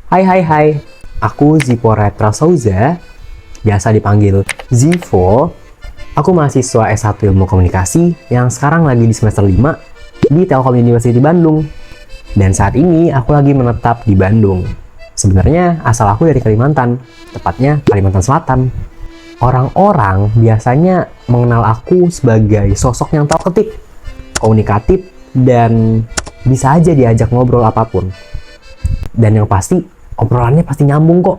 Hai, aku Zipora Prasouza, biasa dipanggil Zivo. Aku mahasiswa S1 Ilmu Komunikasi yang sekarang lagi di semester 5 di Telkom University Bandung. Dan saat ini aku lagi menetap di Bandung. Sebenarnya asal aku dari Kalimantan, tepatnya Kalimantan Selatan. Orang-orang biasanya mengenal aku sebagai sosok yang talkative, komunikatif, dan bisa aja diajak ngobrol apapun. Dan yang pasti, obrolannya pasti nyambung kok.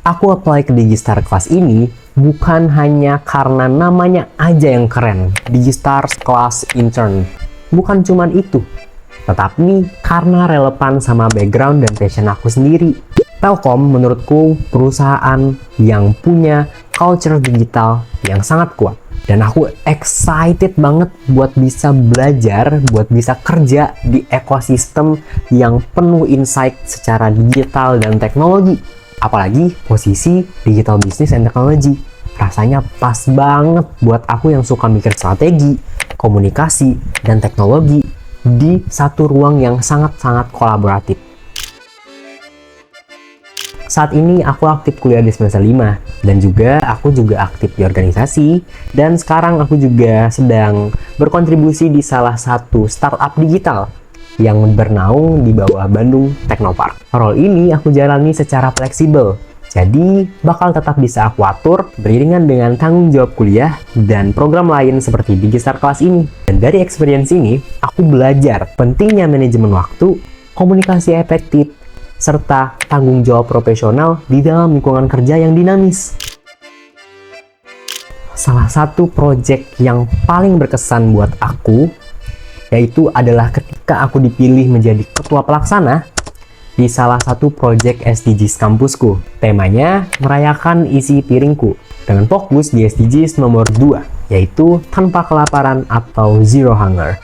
Aku apply ke Digistar kelas ini bukan hanya karena namanya aja yang keren, Digistar Class Intern. Bukan cuman itu, tetapi karena relevan sama background dan passion aku sendiri. Telkom menurutku perusahaan yang punya culture digital yang sangat kuat. Dan aku excited banget buat bisa belajar, buat bisa kerja di ekosistem yang penuh insight secara digital dan teknologi. Apalagi posisi digital business and technology. Rasanya pas banget buat aku yang suka mikir strategi, komunikasi, dan teknologi di satu ruang yang sangat-sangat kolaboratif. Saat ini aku aktif kuliah di semester 5 dan juga aku juga aktif di organisasi, dan sekarang aku juga sedang berkontribusi di salah satu startup digital yang bernaung di bawah Bandung Technopark. Role ini aku jalani secara fleksibel, jadi bakal tetap bisa aku atur beriringan dengan tanggung jawab kuliah dan program lain seperti Digistar kelas ini. Dan dari experience ini, aku belajar pentingnya manajemen waktu, komunikasi efektif, serta tanggung jawab profesional di dalam lingkungan kerja yang dinamis. Salah satu project yang paling berkesan buat aku yaitu adalah ketika aku dipilih menjadi ketua pelaksana di salah satu project SDGs kampusku. Temanya merayakan isi piringku dengan fokus di SDGs nomor 2, yaitu tanpa kelaparan atau zero hunger.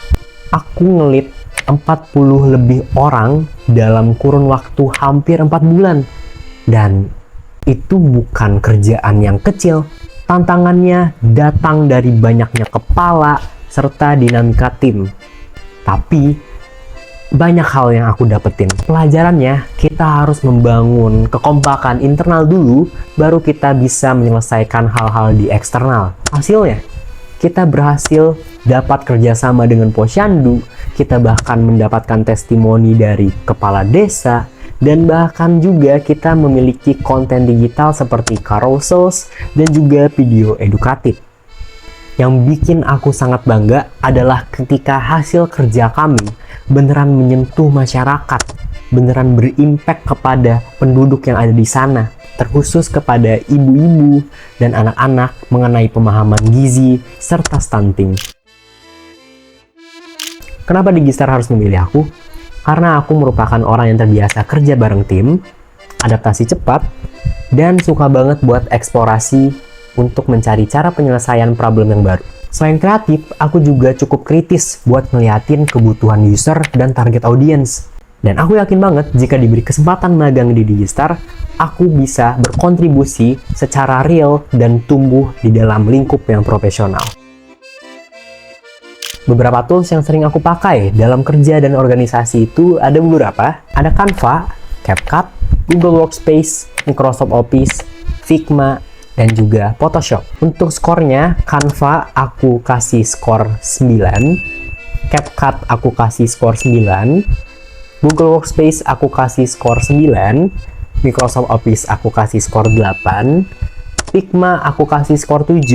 Aku ngelit 40 lebih orang dalam kurun waktu hampir 4 bulan. Dan itu bukan kerjaan yang kecil. Tantangannya datang dari banyaknya kepala serta dinamika tim. Tapi banyak hal yang aku dapetin. Pelajarannya, kita harus membangun kekompakan internal dulu, baru kita bisa menyelesaikan hal-hal di eksternal. Hasilnya, kita berhasil dapat kerjasama dengan posyandu, kita bahkan mendapatkan testimoni dari kepala desa, dan bahkan juga kita memiliki konten digital seperti carousels dan juga video edukatif. Yang bikin aku sangat bangga adalah ketika hasil kerja kami beneran menyentuh masyarakat, beneran berimpact kepada penduduk yang ada di sana, terkhusus kepada ibu-ibu dan anak-anak mengenai pemahaman gizi serta stunting. Kenapa Digistar harus memilih aku? Karena aku merupakan orang yang terbiasa kerja bareng tim, adaptasi cepat, dan suka banget buat eksplorasi untuk mencari cara penyelesaian problem yang baru. Selain kreatif, aku juga cukup kritis buat ngeliatin kebutuhan user dan target audience. Dan aku yakin banget jika diberi kesempatan magang di Digistar, aku bisa berkontribusi secara real dan tumbuh di dalam lingkup yang profesional. Beberapa tools yang sering aku pakai dalam kerja dan organisasi itu ada beberapa. Ada Canva, CapCut, Google Workspace, Microsoft Office, Figma, dan juga Photoshop. Untuk skornya, Canva aku kasih skor 9, CapCut aku kasih skor 9, Google Workspace aku kasih skor 9, Microsoft Office aku kasih skor 8, Figma aku kasih skor 7,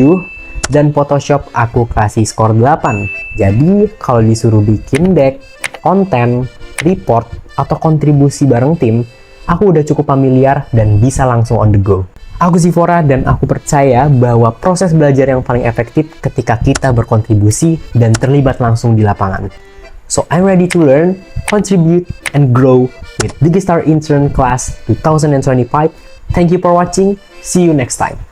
dan Photoshop aku kasih skor 8. Jadi, kalau disuruh bikin deck, konten, report, atau kontribusi bareng tim, aku udah cukup familiar dan bisa langsung on the go. Aku Zivora dan aku percaya bahwa proses belajar yang paling efektif ketika kita berkontribusi dan terlibat langsung di lapangan. So, I'm ready to learn, contribute, and grow with Digistar Intern Class 2025. Thank you for watching. See you next time.